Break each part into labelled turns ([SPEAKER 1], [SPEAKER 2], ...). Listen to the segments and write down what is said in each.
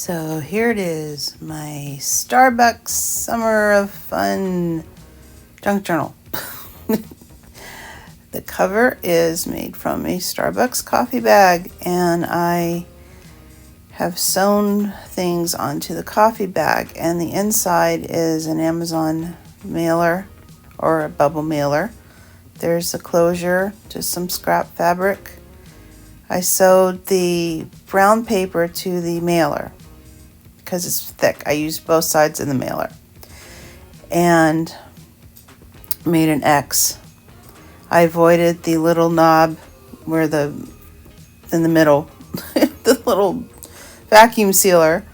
[SPEAKER 1] So here it is, my Starbucks Summer of Fun junk journal. The cover is made from a Starbucks coffee bag, and I have sewn things onto the coffee bag, and the inside is an Amazon mailer or a bubble mailer. There's the closure, just some scrap fabric. I sewed the brown paper to the mailer because it's thick. I used both sides of the mailer and made an X. I avoided the little knob where in the middle, the little vacuum sealer.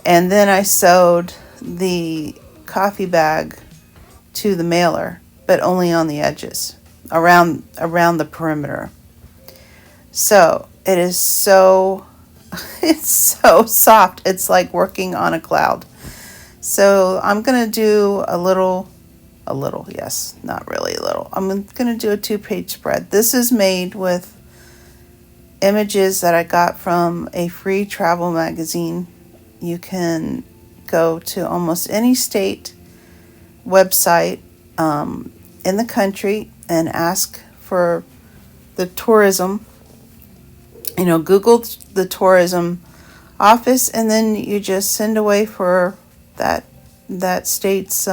[SPEAKER 1] And then I sewed the coffee bag to the mailer, but only on the edges, around the perimeter. So it is it's so soft. It's like working on a cloud. So I'm going to do a little, yes, not really a little. I'm going to do a 2-page spread. This is made with images that I got from a free travel magazine. You can go to almost any state website in the country and ask for the tourism. Google the tourism office, and then you just send away for that state's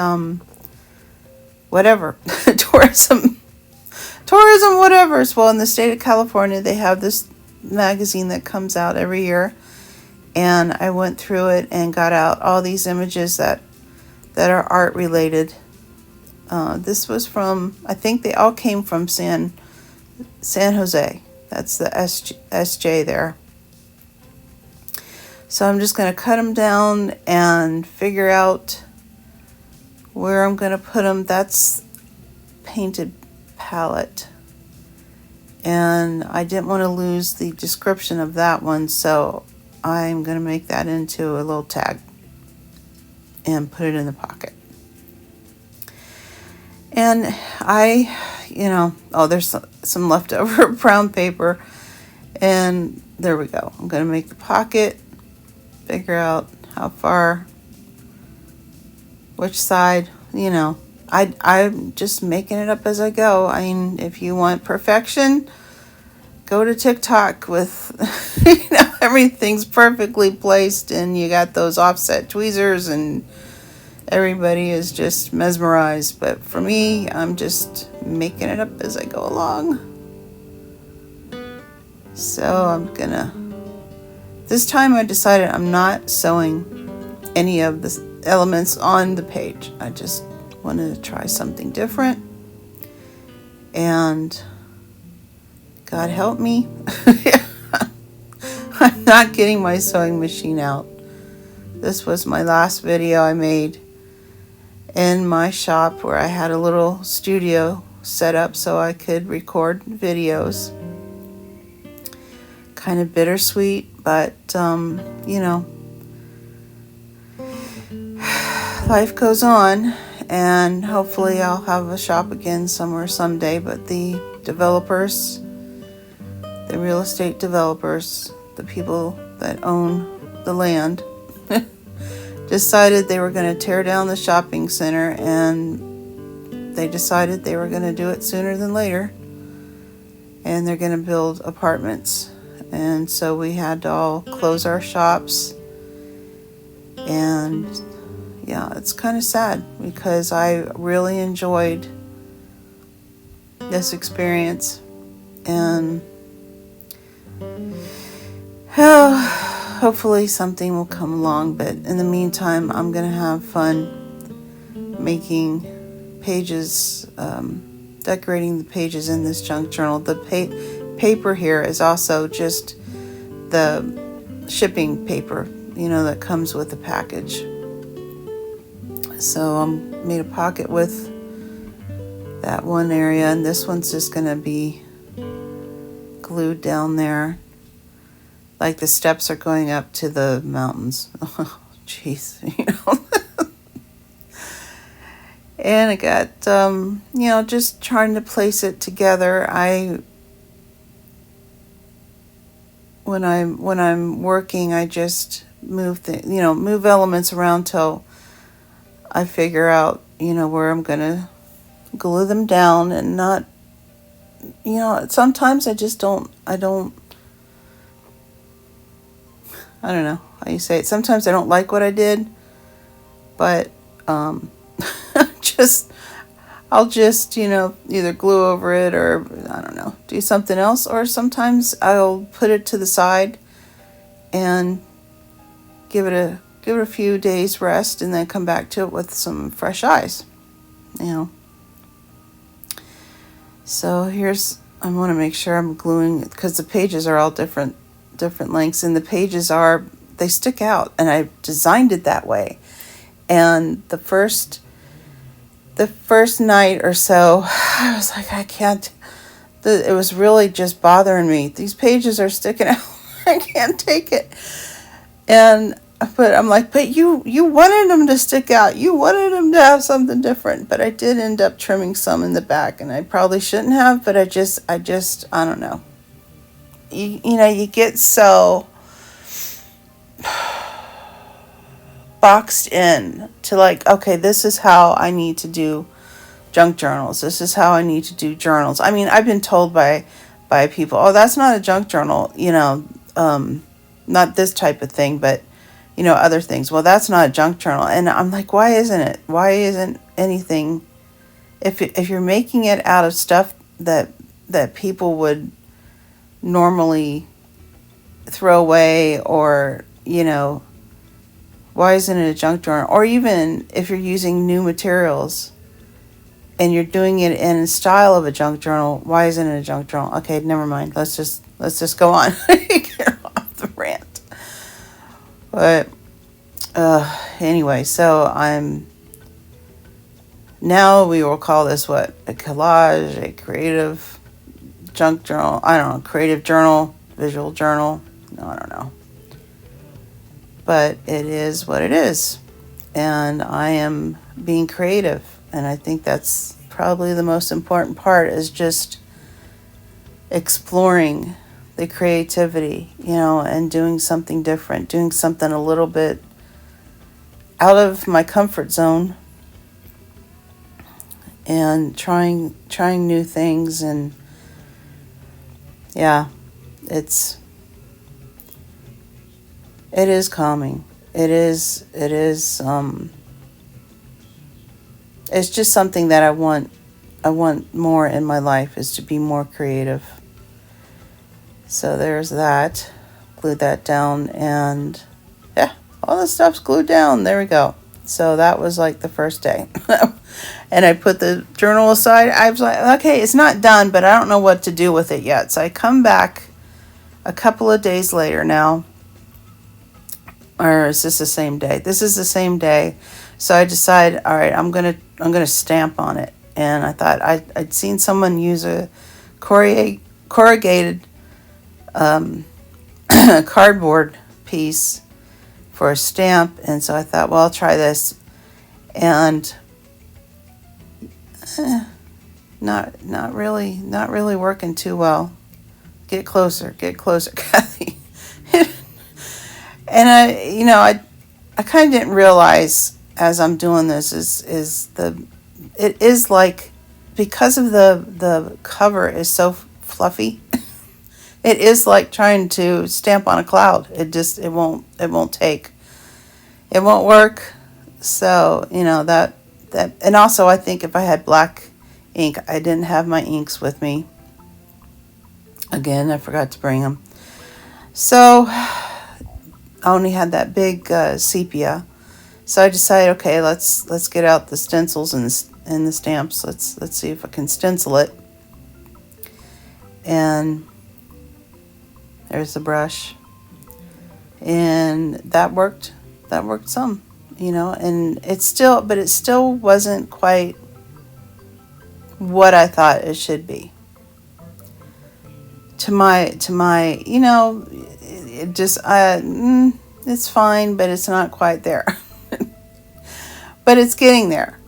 [SPEAKER 1] whatever tourism whatever. Well, in the state of California, they have this magazine that comes out every year, and I went through it and got out all these images that are art related. This was from, I think they all came from San Jose. That's the SJ there. So I'm just going to cut them down and figure out where I'm going to put them. That's painted palette. And I didn't want to lose the description of that one, so I'm going to make that into a little tag and put it in the pocket. And there's some leftover brown paper, and there we go. I'm going to make the pocket, figure out how far, which side, I'm just making it up as I go. I mean, if you want perfection, go to TikTok with, everything's perfectly placed, and you got those offset tweezers, and everybody is just mesmerized. But for me, I'm just making it up as I go along. So this time I decided I'm not sewing any of the elements on the page. I just wanted to try something different. And God help me, I'm not getting my sewing machine out. This was my last video I made in my shop, where I had a little studio set up so I could record videos. Kind of bittersweet, but life goes on, and hopefully I'll have a shop again somewhere someday. But the developers, the real estate developers, the people that own the land, decided they were going to tear down the shopping center, and they decided they were going to do it sooner than later, and they're going to build apartments. And so we had to all close our shops, and yeah, it's kind of sad because I really enjoyed this experience, and hopefully something will come along. But in the meantime, I'm going to have fun making pages, decorating the pages in this junk journal. The paper here is also just the shipping paper, that comes with the package. So I made a pocket with that one area, and this one's just going to be glued down there. Like the steps are going up to the mountains. Oh, jeez, And I got, just trying to place it together. When I'm working, I just move elements around till I figure out, where I'm going to glue them down. And not, sometimes I just I don't know how you say it. Sometimes I don't like what I did, but just I'll just, either glue over it, or I don't know, do something else. Or sometimes I'll put it to the side and give it a few days rest, and then come back to it with some fresh eyes. So I want to make sure I'm gluing, because the pages are all different lengths, and the pages they stick out, and I designed it that way. And the first night or so, I was like, I can't. It was really just bothering me. These pages are sticking out. I can't take it. But I'm like, but you wanted them to stick out. You wanted them to have something different. But I did end up trimming some in the back, and I probably shouldn't have. But I just I don't know. You get so boxed in to, like, okay, this is how I need to do junk journals. This is how I need to do journals. I mean, I've been told by people, oh, that's not a junk journal, not this type of thing, but, other things. Well, that's not a junk journal. And I'm like, why isn't it? Why isn't anything, if you're making it out of stuff that people would normally throw away, or, why isn't it a junk journal? Or even if you're using new materials and you're doing it in style of a junk journal, why isn't it a junk journal? Okay, never mind. Let's just go on. Get off the rant. But anyway, so now we will call this what? A collage, a creative junk journal. I don't know, creative journal, visual journal. No, I don't know. But it is what it is. And I am being creative. And I think that's probably the most important part, is just exploring the creativity, and doing something different, doing something a little bit out of my comfort zone, and trying new things. And yeah, it is calming. It is it's just something that I want more in my life, is to be more creative. So there's that. Glued that down, and yeah, all the stuff's glued down. There we go. So that was like the first day. And I put the journal aside. I was like, okay, it's not done, but I don't know what to do with it yet. So I come back a couple of days later now. Or is this the same day? This is the same day. So I decided, all right, I'm gonna stamp on it. And I thought I'd seen someone use a corrugated cardboard piece for a stamp, and so I thought, well, I'll try this. And not really working too well. Get closer, Kathy. And I kind of didn't realize as I'm doing this it is like, because of the cover is so fluffy, it is like trying to stamp on a cloud. It won't take. It won't work. So, that, and also I think if I had black ink, I didn't have my inks with me. Again, I forgot to bring them. So I only had that big sepia. So I decided, okay, let's get out the stencils and the stamps. Let's see if I can stencil it. And there's the brush. And that worked some, and it still wasn't quite what I thought it should be. To my, it just, it's fine, but it's not quite there. But it's getting there.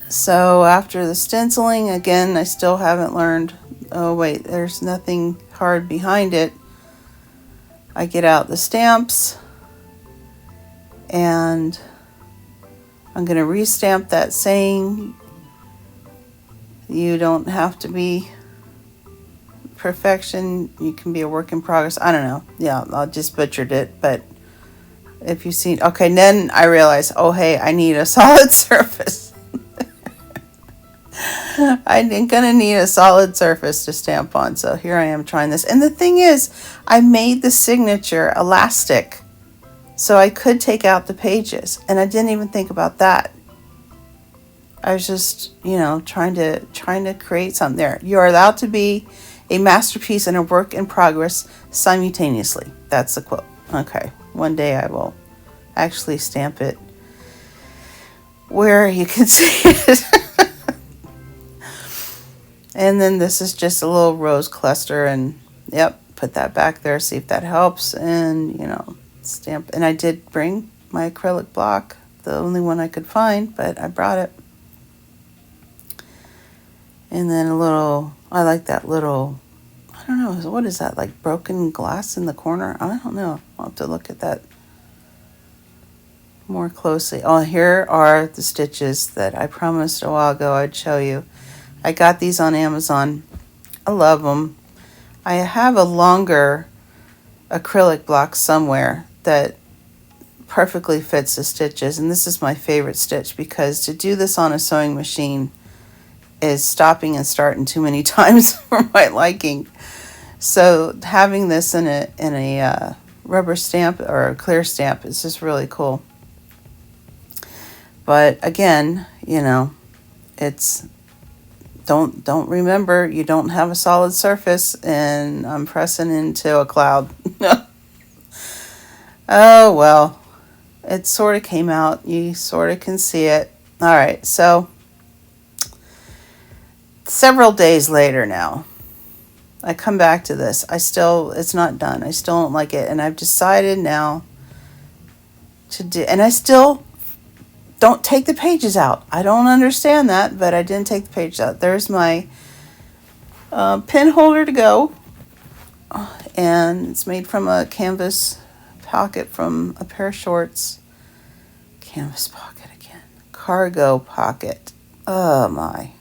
[SPEAKER 1] So after the stenciling, again, I still haven't learned, oh wait, there's nothing hard behind it. I get out the stamps and I'm going to restamp that saying, you don't have to be perfection, you can be a work in progress. I don't know. Yeah, I just butchered it, but if you see, okay, then I realized, oh hey, I need a solid surface. I'm gonna need a solid surface to stamp on, so here I am trying this. And the thing is, I made the signature elastic, so I could take out the pages, and I didn't even think about that. I was just, trying to create something there. You are allowed to be a masterpiece and a work in progress simultaneously. That's the quote. Okay, one day I will actually stamp it where you can see it. And then this is just a little rose cluster, and yep, put that back there, see if that helps, and stamp. And I did bring my acrylic block, the only one I could find, but I brought it. And then I like that little, I don't know, what is that, like broken glass in the corner? I don't know. I'll have to look at that more closely. Oh, here are the stitches that I promised a while ago I'd show you. I got these on Amazon. I love them. I have a longer acrylic block somewhere that perfectly fits the stitches, and this is my favorite stitch because to do this on a sewing machine is stopping and starting too many times for my liking. So having this in a rubber stamp or a clear stamp is just really cool. But again, it's don't remember you don't have a solid surface, and I'm pressing into a cloud. Oh well, it sort of came out. You sort of can see it. All right, so several days later now, I come back to this. It's not done. I still don't like it, and I've decided now to do, and I still don't take the pages out. I don't understand that, but I didn't take the pages out. There's my pen holder to go, and it's made from a canvas pocket from a pair of shorts. Canvas pocket again. Cargo pocket. Oh my.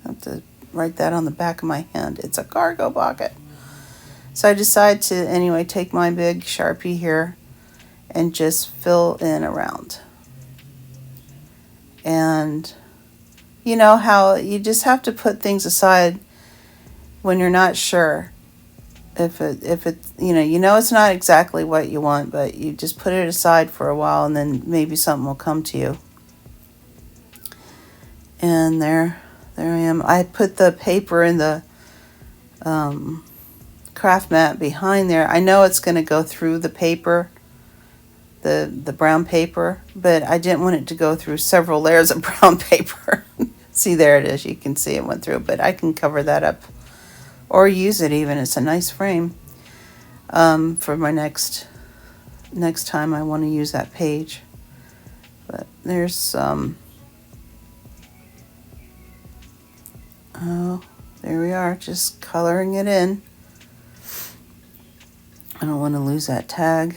[SPEAKER 1] I have to write that on the back of my hand. It's a cargo pocket. So I decided to, anyway, take my big Sharpie here and just fill in around. And you know how you just have to put things aside when you're not sure if it it's not exactly what you want, but you just put it aside for a while, and then maybe something will come to you. And there I am. I put the paper in the craft mat behind there. I know it's going to go through the paper, the brown paper, but I didn't want it to go through several layers of brown paper. See, there it is. You can see it went through, but I can cover that up or use it even. It's a nice frame for my next time I want to use that page. But there's some. Oh, there we are, just coloring it in. I don't want to lose that tag.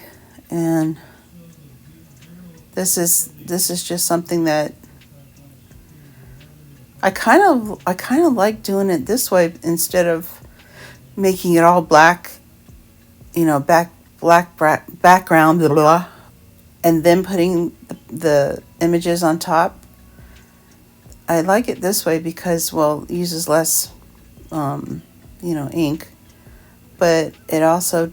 [SPEAKER 1] And this is just something that I kind of like doing it this way instead of making it all black, black background, blah, blah, and then putting the images on top. I like it this way because, well, it uses less, ink, but it also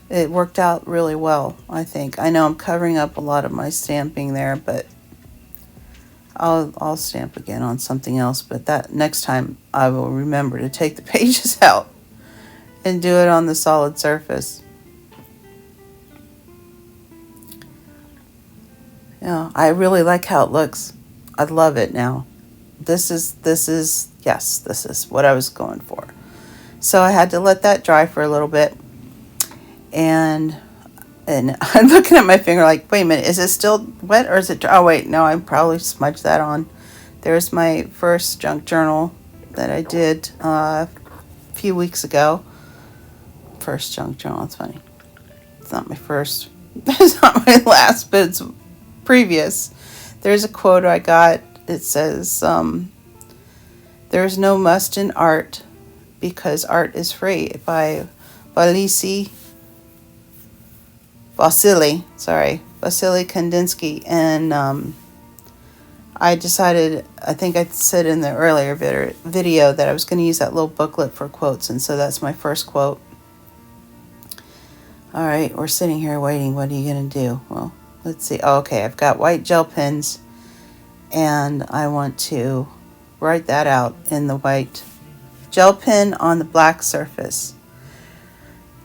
[SPEAKER 1] it worked out really well, I think. I know I'm covering up a lot of my stamping there, but I'll stamp again on something else. But that next time I will remember to take the pages out and do it on the solid surface. Yeah, I really like how it looks. I love it now. This is what I was going for. So I had to let that dry for a little bit. And I'm looking at my finger like, wait a minute, is it still wet or is it dry? Oh wait, no, I probably smudged that on. There's my first junk journal that I did a few weeks ago. first junk journal. It's funny. It's not my first. It's not my last, but it's previous. There's a quote I got. It says, "There's no must in art because art is free," by Vasily Kandinsky. And I decided, I think I said in the earlier video that I was going to use that little booklet for quotes, and so that's my first quote. All right, we're sitting here waiting. What are you going to do? Well, let's see. Oh, okay, I've got white gel pens, and I want to write that out in the white gel pen on the black surface.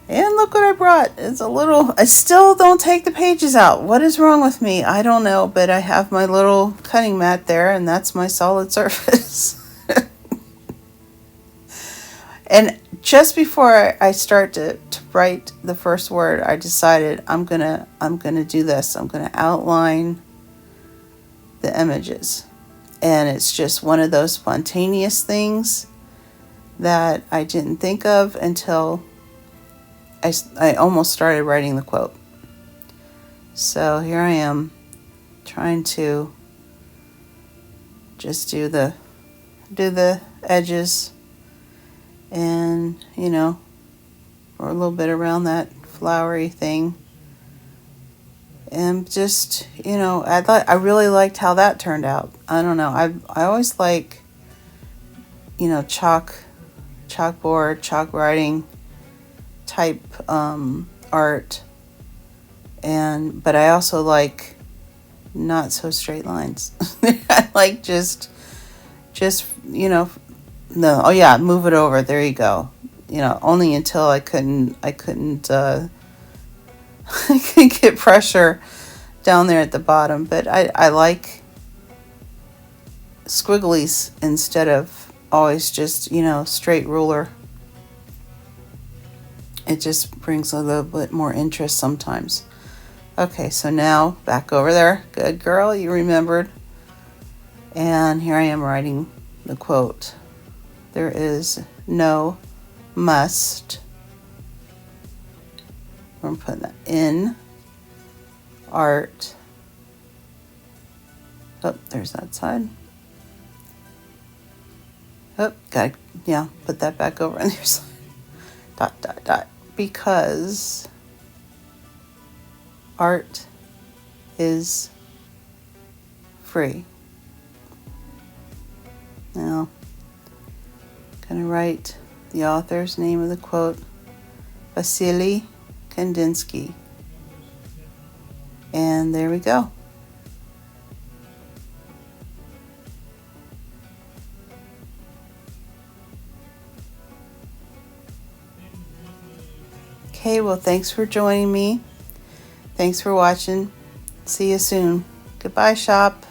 [SPEAKER 1] And look what I brought. It's a little, I still don't take the pages out. What is wrong with me? I don't know, but I have my little cutting mat there, and that's my solid surface. And just before I start to write the first word, I decided I'm gonna do this. I'm gonna outline the images. And it's just one of those spontaneous things that I didn't think of until I almost started writing the quote. So here I am trying to just do the edges, and or a little bit around that flowery thing, and just I really liked how that turned out. I don't know, I always like chalkboard, chalk writing type art, but I also like not so straight lines. I like just no, oh yeah, move it over, there you go. Only until I couldn't I couldn't get pressure down there at the bottom. But I like squigglies instead of always just straight ruler. It just brings a little bit more interest sometimes. Okay, so now back over there. Good girl, you remembered. And here I am writing the quote. There is no must. I'm putting that in art. Oh, there's that side. Oh, put that back over on the other side. ... Because art is free. Now, I'm going to write the author's name of the quote, Vasily Kandinsky. And there we go. Okay, well, thanks for joining me. Thanks for watching. See you soon. Goodbye, shop.